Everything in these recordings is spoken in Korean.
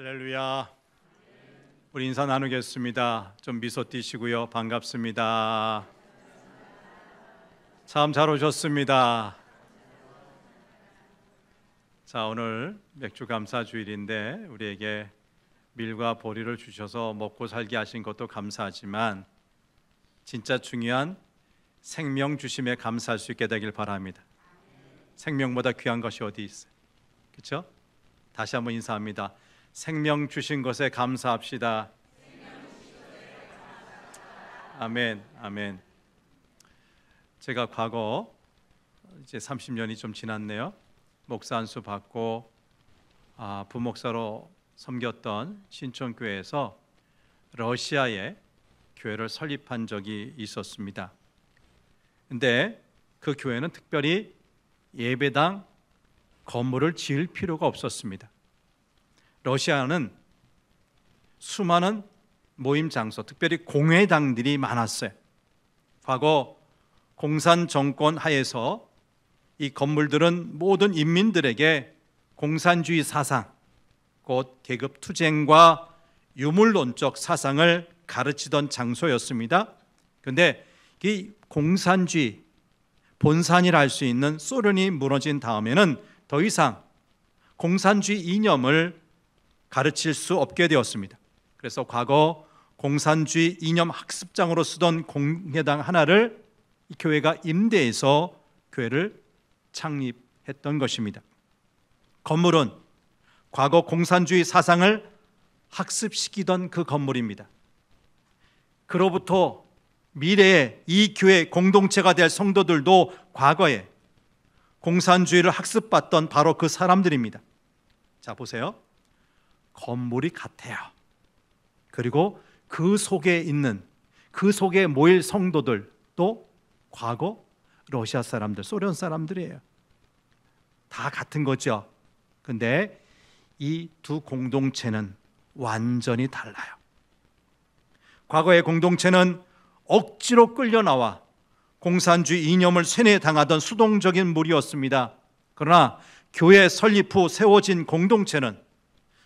할렐루야. 우리 인사 나누겠습니다. 좀 미소 띄시고요. 반갑습니다. 참 잘 오셨습니다. 자, 오늘 맥주 감사 주일인데 우리에게 밀과 보리를 주셔서 먹고 살게 하신 것도 감사하지만 진짜 중요한 생명 주심에 감사할 수 있게 되길 바랍니다. 생명보다 귀한 것이 어디 있어요? 그렇죠? 다시 한번 인사합니다. 생명 주신 것에 감사합시다. 아멘, 아멘. 제가 과거 이제 30년이 좀 지났네요. 목사 안수 받고 부목사로 섬겼던 신촌교회에서 러시아에 교회를 설립한 적이 있었습니다. 근데 그 교회는 특별히 예배당 건물을 지을 필요가 없었습니다. 러시아는 수많은 모임 장소, 특별히 공회당들이 많았어요. 과거 공산 정권 하에서 이 건물들은 모든 인민들에게 공산주의 사상, 곧 계급 투쟁과 유물론적 사상을 가르치던 장소였습니다. 그런데 이 공산주의, 본산이라 할 수 있는 소련이 무너진 다음에는 더 이상 공산주의 이념을 가르칠 수 없게 되었습니다. 그래서 과거 공산주의 이념 학습장으로 쓰던 공회당 하나를 이 교회가 임대해서 교회를 창립했던 것입니다. 건물은 과거 공산주의 사상을 학습시키던 그 건물입니다. 그로부터 미래에 이 교회 공동체가 될 성도들도 과거에 공산주의를 학습받던 바로 그 사람들입니다. 자, 보세요. 건물이 같아요. 그리고 그 속에 있는, 그 속에 모일 성도들도 과거 러시아 사람들, 소련 사람들이에요. 다 같은 거죠. 근데 이 두 공동체는 완전히 달라요. 과거의 공동체는 억지로 끌려나와 공산주의 이념을 세뇌당하던 수동적인 무리였습니다. 그러나 교회 설립 후 세워진 공동체는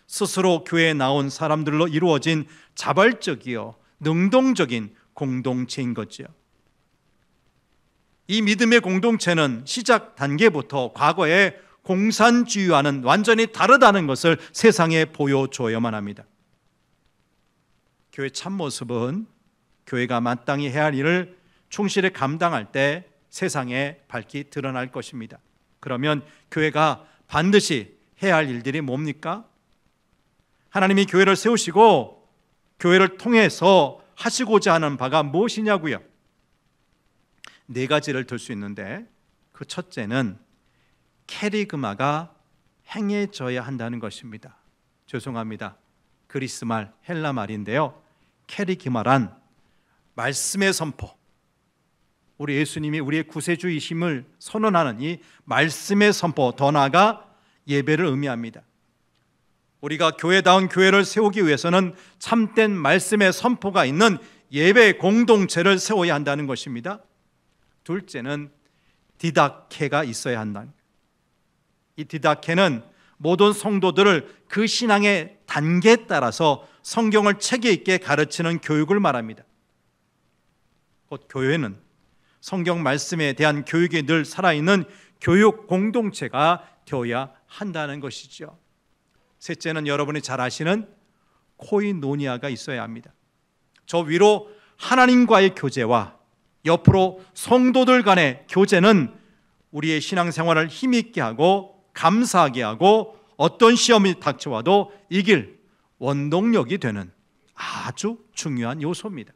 스스로 교회에 나온 사람들로 이루어진 자발적이요 능동적인 공동체인 거죠. 이 믿음의 공동체는 시작 단계부터 과거의 공산주의와는 완전히 다르다는 것을 세상에 보여줘야만 합니다. 교회 참모습은 교회가 마땅히 해야 할 일을 충실히 감당할 때 세상에 밝히 드러날 것입니다. 그러면 교회가 반드시 해야 할 일들이 뭡니까? 하나님이 교회를 세우시고 교회를 통해서 하시고자 하는 바가 무엇이냐고요? 네 가지를 들 수 있는데 그 첫째는 캐리그마가 행해져야 한다는 것입니다. 죄송합니다. 그리스 말, 헬라 말인데요. 캐리그마란 말씀의 선포, 우리 예수님이 우리의 구세주이심을 선언하는 이 말씀의 선포, 더 나아가 예배를 의미합니다. 우리가 교회다운 교회를 세우기 위해서는 참된 말씀의 선포가 있는 예배 공동체를 세워야 한다는 것입니다. 둘째는 디다케가 있어야 한다. 이 디다케는 모든 성도들을 그 신앙의 단계에 따라서 성경을 체계 있게 가르치는 교육을 말합니다. 곧 교회는 성경 말씀에 대한 교육이 늘 살아있는 교육 공동체가 되어야 한다는 것이죠. 셋째는 여러분이 잘 아시는 코이노니아가 있어야 합니다. 저 위로 하나님과의 교제와 옆으로 성도들 간의 교제는 우리의 신앙생활을 힘있게 하고 감사하게 하고 어떤 시험이 닥쳐와도 이길 원동력이 되는 아주 중요한 요소입니다.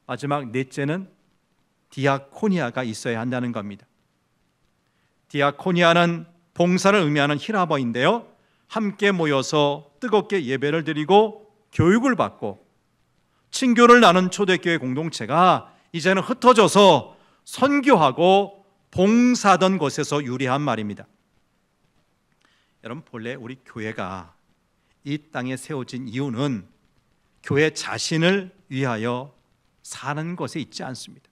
마지막 넷째는 디아코니아가 있어야 한다는 겁니다. 디아코니아는 봉사를 의미하는 히라버인데요, 함께 모여서 뜨겁게 예배를 드리고 교육을 받고 친교를 나눈 초대교회 공동체가 이제는 흩어져서 선교하고 봉사하던 곳에서 유래한 말입니다. 여러분, 본래 우리 교회가 이 땅에 세워진 이유는 교회 자신을 위하여 사는 것에 있지 않습니다.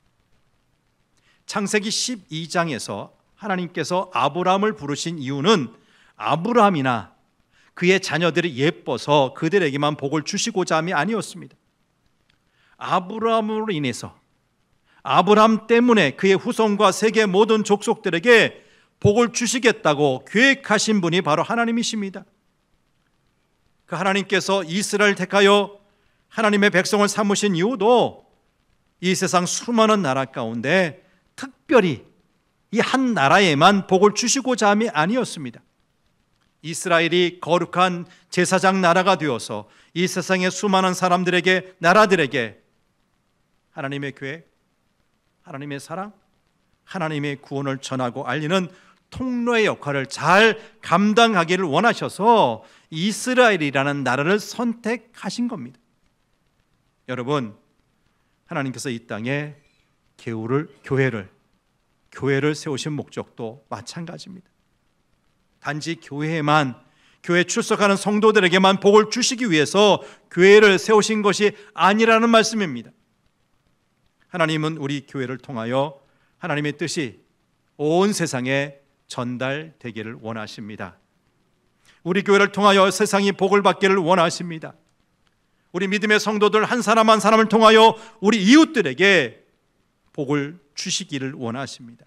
창세기 12장에서 하나님께서 아브라함을 부르신 이유는 아브라함이나 그의 자녀들이 예뻐서 그들에게만 복을 주시고자 함이 아니었습니다. 아브라함으로 인해서, 아브라함 때문에 그의 후손과 세계 모든 족속들에게 복을 주시겠다고 계획하신 분이 바로 하나님이십니다. 그 하나님께서 이스라엘을 택하여 하나님의 백성을 삼으신 이유도 이 세상 수많은 나라 가운데 특별히 이 한 나라에만 복을 주시고자 함이 아니었습니다. 이스라엘이 거룩한 제사장 나라가 되어서 이 세상의 수많은 사람들에게, 나라들에게 하나님의 계획, 하나님의 사랑, 하나님의 구원을 전하고 알리는 통로의 역할을 잘 감당하기를 원하셔서 이스라엘이라는 나라를 선택하신 겁니다. 여러분, 하나님께서 이 땅에 교회를 세우신 목적도 마찬가지입니다. 단지 교회에 출석하는 성도들에게만 복을 주시기 위해서 교회를 세우신 것이 아니라는 말씀입니다. 하나님은 우리 교회를 통하여 하나님의 뜻이 온 세상에 전달되기를 원하십니다. 우리 교회를 통하여 세상이 복을 받기를 원하십니다. 우리 믿음의 성도들 한 사람 한 사람을 통하여 우리 이웃들에게 복을 주시기를 원하십니다.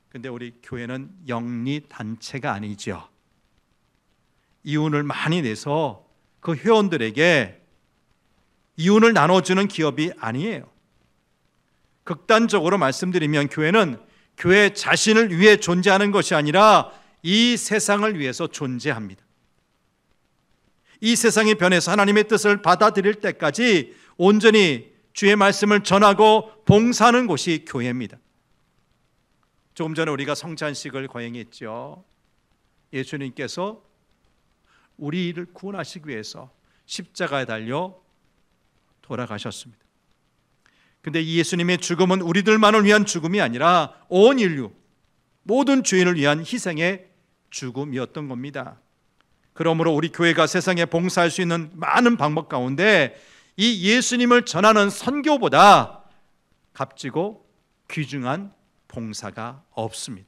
그런데 우리 교회는 영리단체가 아니죠. 이윤을 많이 내서 그 회원들에게 이윤을 나눠주는 기업이 아니에요. 극단적으로 말씀드리면 교회는 교회 자신을 위해 존재하는 것이 아니라 이 세상을 위해서 존재합니다. 이 세상이 변해서 하나님의 뜻을 받아들일 때까지 온전히 주의 말씀을 전하고 봉사하는 곳이 교회입니다. 조금 전에 우리가 성찬식을 거행했죠. 예수님께서 우리를 구원하시기 위해서 십자가에 달려 돌아가셨습니다. 근데 이 예수님의 죽음은 우리들만을 위한 죽음이 아니라 온 인류, 모든 죄인을 위한 희생의 죽음이었던 겁니다. 그러므로 우리 교회가 세상에 봉사할 수 있는 많은 방법 가운데 이 예수님을 전하는 선교보다 값지고 귀중한 봉사가 없습니다.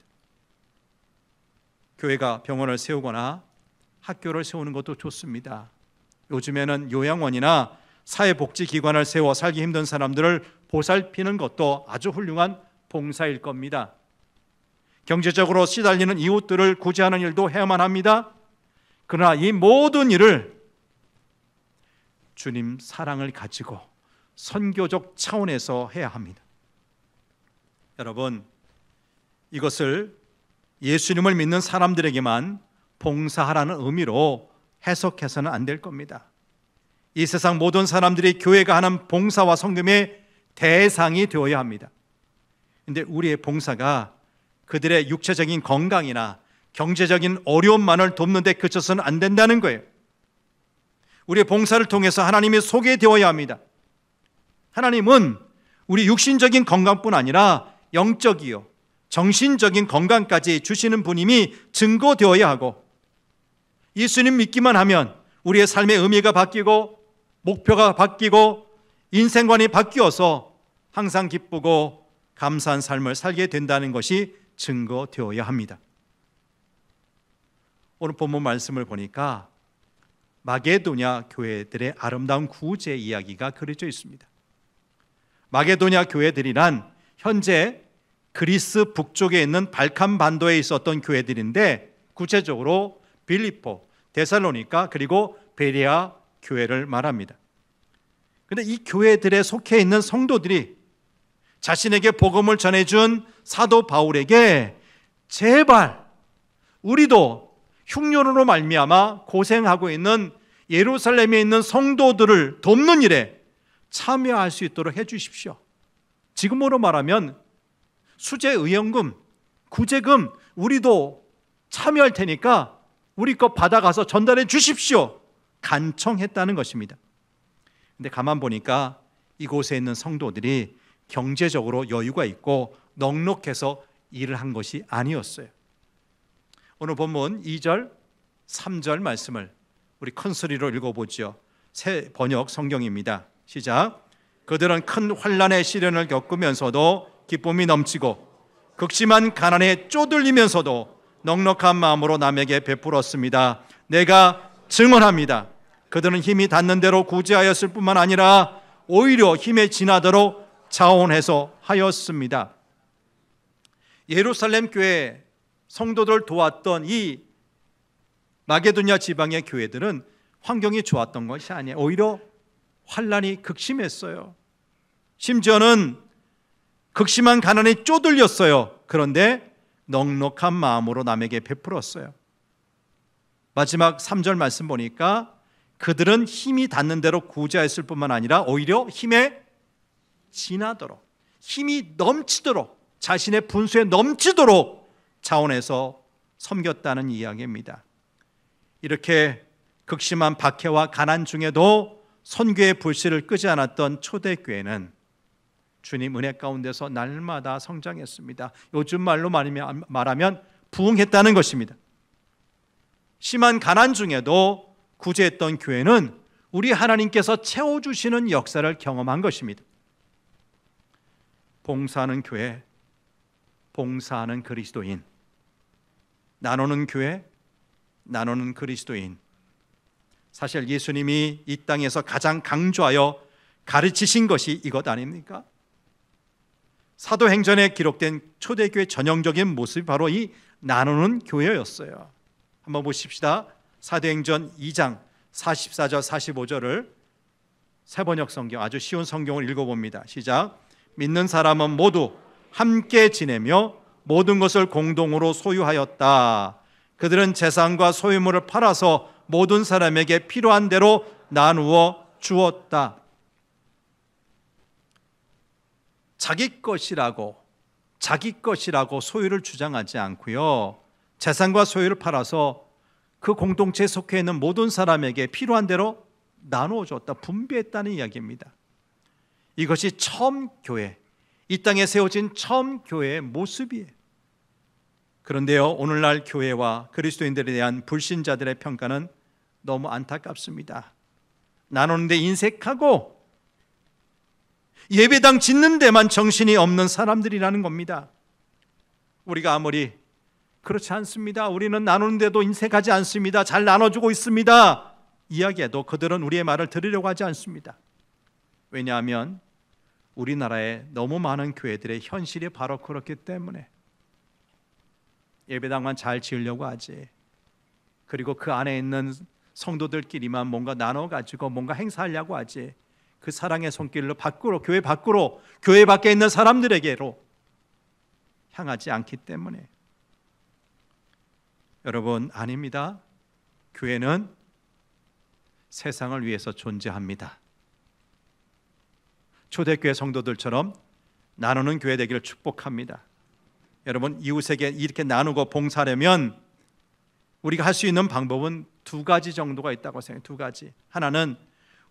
교회가 병원을 세우거나 학교를 세우는 것도 좋습니다. 요즘에는 요양원이나 사회복지기관을 세워 살기 힘든 사람들을 보살피는 것도 아주 훌륭한 봉사일 겁니다. 경제적으로 시달리는 이웃들을 구제하는 일도 해야만 합니다. 그러나 이 모든 일을 주님 사랑을 가지고 선교적 차원에서 해야 합니다. 여러분, 이것을 예수님을 믿는 사람들에게만 봉사하라는 의미로 해석해서는 안 될 겁니다. 이 세상 모든 사람들이 교회가 하는 봉사와 섬김의 대상이 되어야 합니다. 그런데 우리의 봉사가 그들의 육체적인 건강이나 경제적인 어려움만을 돕는 데 그쳐서는 안 된다는 거예요. 우리의 봉사를 통해서 하나님이 소개되어야 합니다. 하나님은 우리 육신적인 건강뿐 아니라 영적이요, 정신적인 건강까지 주시는 분임이 증거되어야 하고, 예수님 믿기만 하면 우리의 삶의 의미가 바뀌고 목표가 바뀌고 인생관이 바뀌어서 항상 기쁘고 감사한 삶을 살게 된다는 것이 증거되어야 합니다. 오늘 본문 말씀을 보니까 마게도냐 교회들의 아름다운 구제 이야기가 그려져 있습니다. 마게도냐 교회들이란 현재 그리스 북쪽에 있는 발칸 반도에 있었던 교회들인데, 구체적으로 빌립보, 데살로니가 그리고 베레아 교회를 말합니다. 그런데 이 교회들에 속해 있는 성도들이 자신에게 복음을 전해준 사도 바울에게 제발 우리도 흉년으로 말미암아 고생하고 있는 예루살렘에 있는 성도들을 돕는 일에 참여할 수 있도록 해주십시오. 지금으로 말하면 수재의연금, 구제금 우리도 참여할 테니까 우리 거 받아가서 전달해 주십시오. 간청했다는 것입니다. 근데 가만 보니까 이곳에 있는 성도들이 경제적으로 여유가 있고 넉넉해서 일을 한 것이 아니었어요. 오늘 본문 2절, 3절 말씀을 우리 큰 소리로 읽어보죠. 새 번역 성경입니다. 시작. 그들은 큰 환난의 시련을 겪으면서도 기쁨이 넘치고 극심한 가난에 쪼들리면서도 넉넉한 마음으로 남에게 베풀었습니다. 내가 증언합니다. 그들은 힘이 닿는 대로 구제하였을 뿐만 아니라 오히려 힘에 지나도록 자원해서 하였습니다. 예루살렘 교회 성도들을 도왔던 이 마게도냐 지방의 교회들은 환경이 좋았던 것이 아니에요. 오히려 환란이 극심했어요. 심지어는 극심한 가난이 쪼들렸어요. 그런데 넉넉한 마음으로 남에게 베풀었어요. 마지막 3절 말씀 보니까 그들은 힘이 닿는 대로 구제했을 뿐만 아니라 오히려 힘에 지나도록, 힘이 넘치도록, 자신의 분수에 넘치도록 자원해서 섬겼다는 이야기입니다. 이렇게 극심한 박해와 가난 중에도 선교의 불씨를 끄지 않았던 초대교회는 주님 은혜 가운데서 날마다 성장했습니다. 요즘 말로 말하면 부흥했다는 것입니다. 심한 가난 중에도 구제했던 교회는 우리 하나님께서 채워주시는 역사를 경험한 것입니다. 봉사하는 교회, 봉사하는 그리스도인, 나누는 교회, 나누는 그리스도인. 사실 예수님이 이 땅에서 가장 강조하여 가르치신 것이 이것 아닙니까? 사도행전에 기록된 초대교회 전형적인 모습이 바로 이 나누는 교회였어요. 한번 보십시다. 사도행전 2장 44절 45절을 세번역 성경, 아주 쉬운 성경을 읽어봅니다. 시작. 믿는 사람은 모두 함께 지내며 모든 것을 공동으로 소유하였다. 그들은 재산과 소유물을 팔아서 모든 사람에게 필요한 대로 나누어 주었다. 자기 것이라고 소유를 주장하지 않고요, 재산과 소유를 팔아서 그 공동체에 속해 있는 모든 사람에게 필요한 대로 나누어 줬다, 분배했다는 이야기입니다. 이것이 처음 교회, 이 땅에 세워진 처음 교회의 모습이에요. 그런데요, 오늘날 교회와 그리스도인들에 대한 불신자들의 평가는 너무 안타깝습니다. 나누는 데 인색하고 예배당 짓는 데만 정신이 없는 사람들이라는 겁니다. 우리가 아무리 그렇지 않습니다, 우리는 나누는 데도 인색하지 않습니다, 잘 나눠주고 있습니다 이야기해도 그들은 우리의 말을 들으려고 하지 않습니다. 왜냐하면 우리나라에 너무 많은 교회들의 현실이 바로 그렇기 때문에 예배당만 잘 지으려고 하지, 그리고 그 안에 있는 성도들끼리만 뭔가 나눠가지고 뭔가 행사하려고 하지, 그 사랑의 손길로 밖으로, 교회 밖으로, 교회 밖에 있는 사람들에게로 향하지 않기 때문에. 여러분, 아닙니다. 교회는 세상을 위해서 존재합니다. 초대교회 성도들처럼 나누는 교회 되기를 축복합니다. 여러분, 이웃에게 이렇게 나누고 봉사하려면 우리가 할 수 있는 방법은 두 가지 정도가 있다고 생각해요. 두 가지. 하나는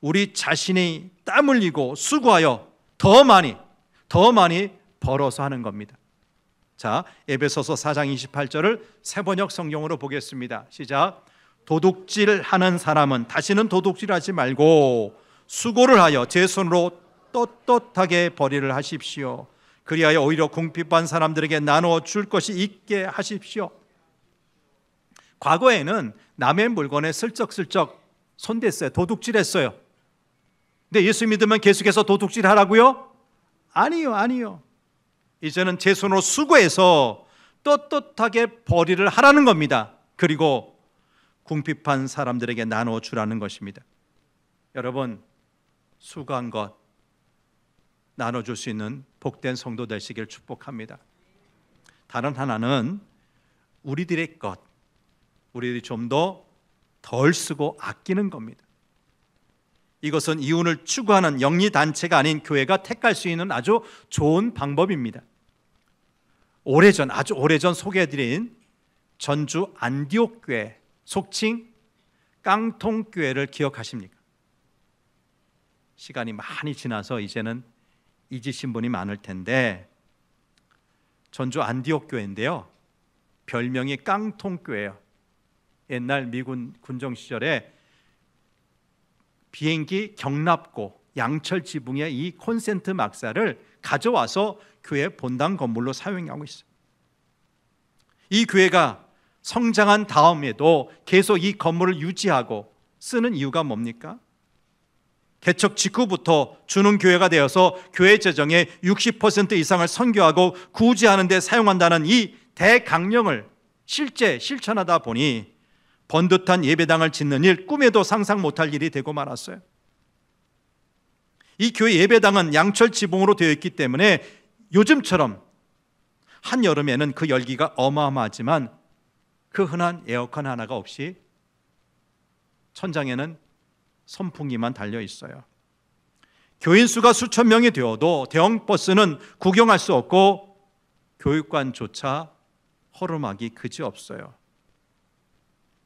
우리 자신이 땀 흘리고 수고하여 더 많이 벌어서 하는 겁니다. 자, 에베소서 4장 28절을 세번역 성경으로 보겠습니다. 시작. 도둑질하는 사람은 다시는 도둑질하지 말고 수고를 하여 제 손으로 떳떳하게 벌이를 하십시오. 그리하여 오히려 궁핍한 사람들에게 나누어 줄 것이 있게 하십시오. 과거에는 남의 물건에 슬쩍슬쩍 손댔어요. 도둑질했어요. 근데 예수 믿으면 계속해서 도둑질하라고요? 아니요. 이제는 제 손으로 수고해서 떳떳하게 벌이를 하라는 겁니다. 그리고 궁핍한 사람들에게 나누어 주라는 것입니다. 여러분, 수고한 것 나눠줄 수 있는 복된 성도 되시길 축복합니다. 다른 하나는 우리들의 것, 우리들이 좀 더 덜 쓰고 아끼는 겁니다. 이것은 이윤을 추구하는 영리 단체가 아닌 교회가 택할 수 있는 아주 좋은 방법입니다. 아주 오래전 소개해드린 전주 안디옥 교회, 속칭 깡통교회를 기억하십니까? 시간이 많이 지나서 이제는 잊으신 분이 많을 텐데, 전주 안디옥 교회인데요, 별명이 깡통교회예요. 옛날 미군 군정 시절에 비행기 경납고 양철 지붕의 이 콘센트 막사를 가져와서 교회 본당 건물로 사용하고 있어요. 이 교회가 성장한 다음에도 계속 이 건물을 유지하고 쓰는 이유가 뭡니까? 개척 직후부터 주능교회가 되어서 교회 재정의 60% 이상을 선교하고 구제하는 데 사용한다는 이 대강령을 실제 실천하다 보니 번듯한 예배당을 짓는 일, 꿈에도 상상 못할 일이 되고 말았어요. 이 교회 예배당은 양철 지붕으로 되어 있기 때문에 요즘처럼 한여름에는 그 열기가 어마어마하지만 그 흔한 에어컨 하나가 없이 천장에는 선풍기만 달려 있어요. 교인 수가 수천 명이 되어도 대형 버스는 구경할 수 없고 교육관조차 허름하기 그지없어요.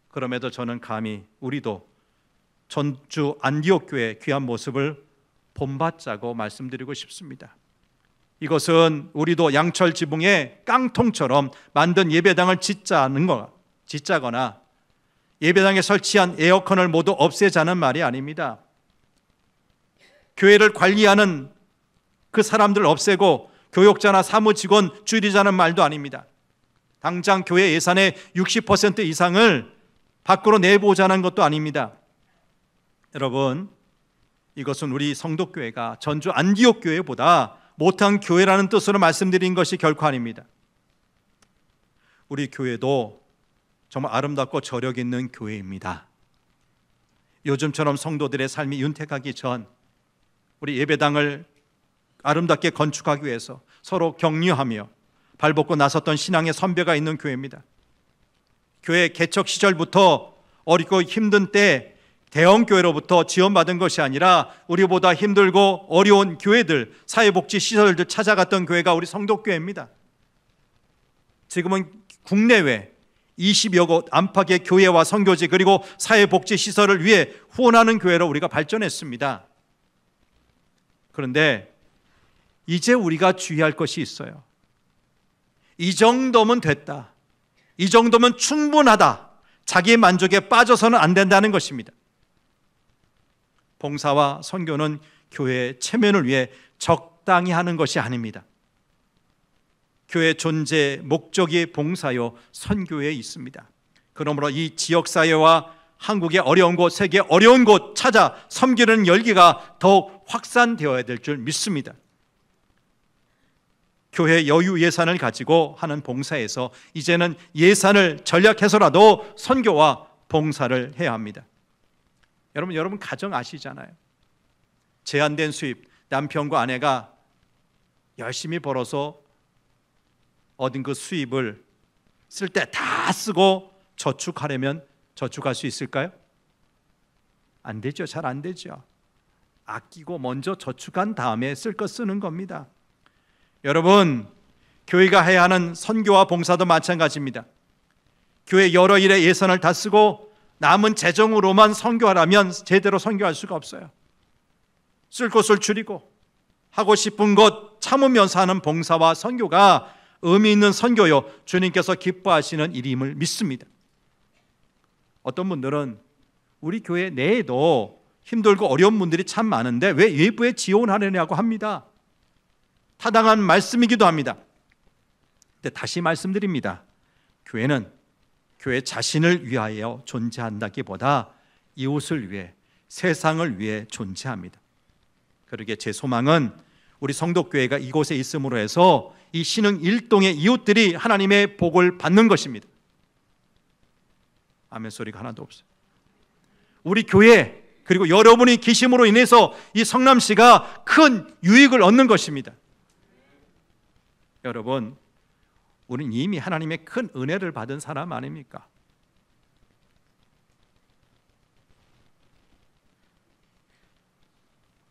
그럼에도 저는 감히 우리도 전주 안디옥 교회의 귀한 모습을 본받자고 말씀드리고 싶습니다. 이것은 우리도 양철 지붕에 깡통처럼 만든 예배당을 짓자거나 예배당에 설치한 에어컨을 모두 없애자는 말이 아닙니다. 교회를 관리하는 그 사람들을 없애고 교역자나 사무직원 줄이자는 말도 아닙니다. 당장 교회 예산의 60% 이상을 밖으로 내보자는 것도 아닙니다. 여러분, 이것은 우리 성도교회가 전주 안디옥 교회보다 못한 교회라는 뜻으로 말씀드린 것이 결코 아닙니다. 우리 교회도 정말 아름답고 저력 있는 교회입니다. 요즘처럼 성도들의 삶이 윤택하기 전 우리 예배당을 아름답게 건축하기 위해서 서로 격려하며 발벗고 나섰던 신앙의 선배가 있는 교회입니다. 교회 개척 시절부터 어렵고 힘든 때 대형 교회로부터 지원받은 것이 아니라 우리보다 힘들고 어려운 교회들, 사회복지 시설들 찾아갔던 교회가 우리 성도교회입니다. 지금은 국내외 20여 곳 안팎의 교회와 선교지 그리고 사회복지 시설을 위해 후원하는 교회로 우리가 발전했습니다. 그런데 이제 우리가 주의할 것이 있어요. 이 정도면 됐다, 이 정도면 충분하다, 자기 만족에 빠져서는 안 된다는 것입니다. 봉사와 선교는 교회의 체면을 위해 적당히 하는 것이 아닙니다. 교회 존재 목적이 봉사요 선교에 있습니다. 그러므로 이 지역사회와 한국의 어려운 곳, 세계의 어려운 곳 찾아 섬기는 열기가 더욱 확산되어야 될 줄 믿습니다. 교회 여유 예산을 가지고 하는 봉사에서 이제는 예산을 전략해서라도 선교와 봉사를 해야 합니다. 여러분 가정 아시잖아요. 제한된 수입, 남편과 아내가 열심히 벌어서 얻은 그 수입을 쓸 때 다 쓰고 저축하려면 저축할 수 있을까요? 안 되죠. 잘 안 되죠. 아끼고 먼저 저축한 다음에 쓸 것 쓰는 겁니다. 여러분, 교회가 해야 하는 선교와 봉사도 마찬가지입니다. 교회 여러 일에 예산을 다 쓰고 남은 재정으로만 선교하라면 제대로 선교할 수가 없어요. 쓸 곳을 줄이고 하고 싶은 것 참으면서 하는 봉사와 선교가 의미 있는 선교요, 주님께서 기뻐하시는 일임을 믿습니다. 어떤 분들은 우리 교회 내에도 힘들고 어려운 분들이 참 많은데 왜 외부에 지원하려냐고 합니다. 타당한 말씀이기도 합니다. 근데 다시 말씀드립니다. 교회는 교회 자신을 위하여 존재한다기보다 이웃을 위해, 세상을 위해 존재합니다. 그러기에 제 소망은 우리 성도교회가 이곳에 있음으로 해서 이 신흥 일동의 이웃들이 하나님의 복을 받는 것입니다. 아멘 소리가 하나도 없어요. 우리 교회 그리고 여러분이 계심으로 인해서 이 성남시가 큰 유익을 얻는 것입니다. 여러분, 우리는 이미 하나님의 큰 은혜를 받은 사람 아닙니까?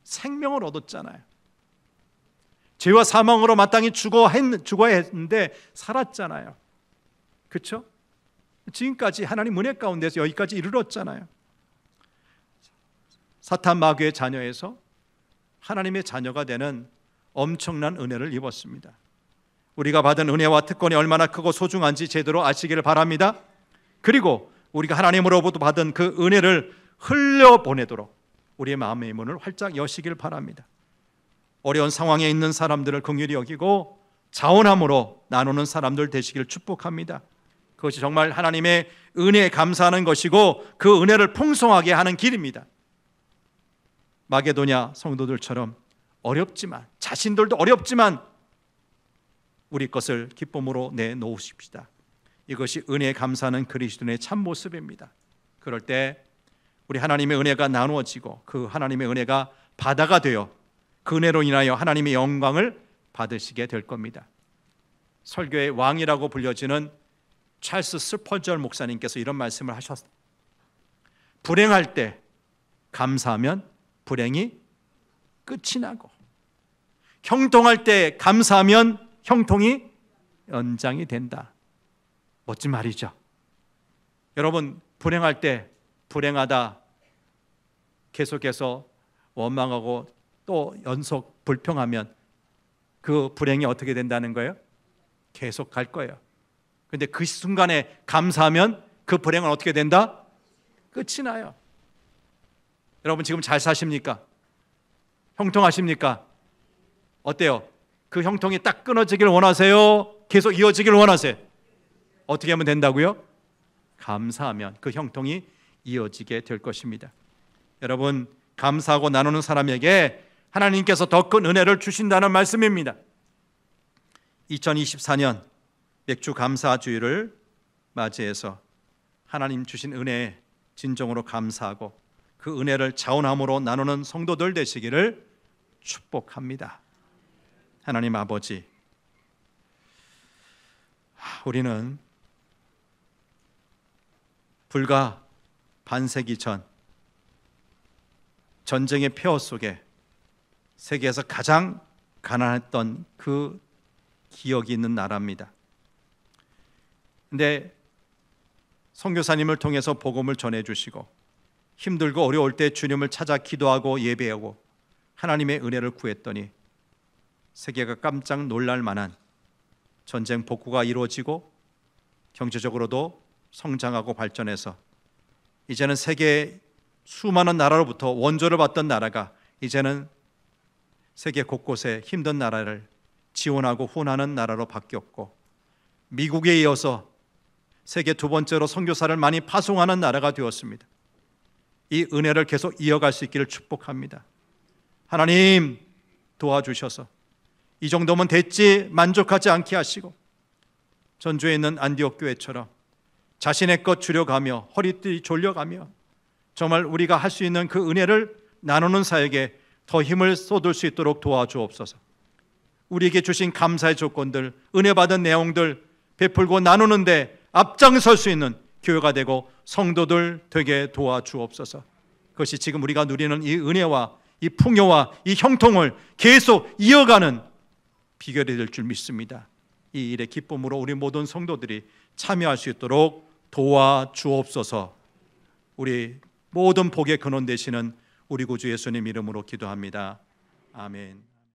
생명을 얻었잖아요. 죄와 사망으로 마땅히 죽어야 했는데 살았잖아요. 그렇죠? 지금까지 하나님 은혜 가운데서 여기까지 이르렀잖아요. 사탄 마귀의 자녀에서 하나님의 자녀가 되는 엄청난 은혜를 입었습니다. 우리가 받은 은혜와 특권이 얼마나 크고 소중한지 제대로 아시기를 바랍니다. 그리고 우리가 하나님으로부터 받은 그 은혜를 흘려보내도록 우리의 마음의 문을 활짝 여시길 바랍니다. 어려운 상황에 있는 사람들을 긍휼히 여기고 자원함으로 나누는 사람들 되시길 축복합니다. 그것이 정말 하나님의 은혜에 감사하는 것이고 그 은혜를 풍성하게 하는 길입니다. 마게도냐 성도들처럼 어렵지만, 자신들도 어렵지만 우리 것을 기쁨으로 내놓으십시다. 이것이 은혜에 감사하는 그리스도인의 참 모습입니다. 그럴 때 우리 하나님의 은혜가 나누어지고 그 하나님의 은혜가 바다가 되어 그 은혜로 인하여 하나님의 영광을 받으시게 될 겁니다. 설교의 왕이라고 불려지는 찰스 스펄전 목사님께서 이런 말씀을 하셨습니다. 불행할 때 감사하면 불행이 끝이 나고, 형통할 때 감사하면 형통이 연장이 된다. 멋진 말이죠. 여러분, 불행할 때 불행하다 계속해서 원망하고 또 연속 불평하면 그 불행이 어떻게 된다는 거예요? 계속 갈 거예요. 그런데 그 순간에 감사하면 그 불행은 어떻게 된다? 끝이 나요. 여러분, 지금 잘 사십니까? 형통하십니까? 어때요? 그 형통이 딱 끊어지길 원하세요? 계속 이어지길 원하세요? 어떻게 하면 된다고요? 감사하면 그 형통이 이어지게 될 것입니다. 여러분, 감사하고 나누는 사람에게 하나님께서 더 큰 은혜를 주신다는 말씀입니다. 2024년 맥주 감사주의를 맞이해서 하나님 주신 은혜에 진정으로 감사하고 그 은혜를 자원함으로 나누는 성도들 되시기를 축복합니다. 하나님 아버지, 우리는 불과 반세기 전 전쟁의 폐허 속에 세계에서 가장 가난했던 그 기억이 있는 나라입니다. 근데 선교사님을 통해서 복음을 전해주시고 힘들고 어려울 때 주님을 찾아 기도하고 예배하고 하나님의 은혜를 구했더니 세계가 깜짝 놀랄 만한 전쟁 복구가 이루어지고 경제적으로도 성장하고 발전해서 이제는 세계 수많은 나라로부터 원조를 받던 나라가 이제는 세계 곳곳에 힘든 나라를 지원하고 후원하는 나라로 바뀌었고, 미국에 이어서 세계 두 번째로 선교사를 많이 파송하는 나라가 되었습니다. 이 은혜를 계속 이어갈 수 있기를 축복합니다. 하나님 도와주셔서 이 정도면 됐지 만족하지 않게 하시고, 전주에 있는 안디옥 교회처럼 자신의 것 줄여가며 허리띠 졸려가며 정말 우리가 할 수 있는 그 은혜를 나누는 사역에 더 힘을 쏟을 수 있도록 도와주옵소서. 우리에게 주신 감사의 조건들, 은혜 받은 내용들 베풀고 나누는데 앞장설 수 있는 교회가 되고 성도들 되게 도와주옵소서. 그것이 지금 우리가 누리는 이 은혜와 이 풍요와 이 형통을 계속 이어가는 비결이 될 줄 믿습니다. 이 일의 기쁨으로 우리 모든 성도들이 참여할 수 있도록 도와주옵소서. 우리 모든 복의 근원 되시는 우리 구주 예수님 이름으로 기도합니다. 아멘.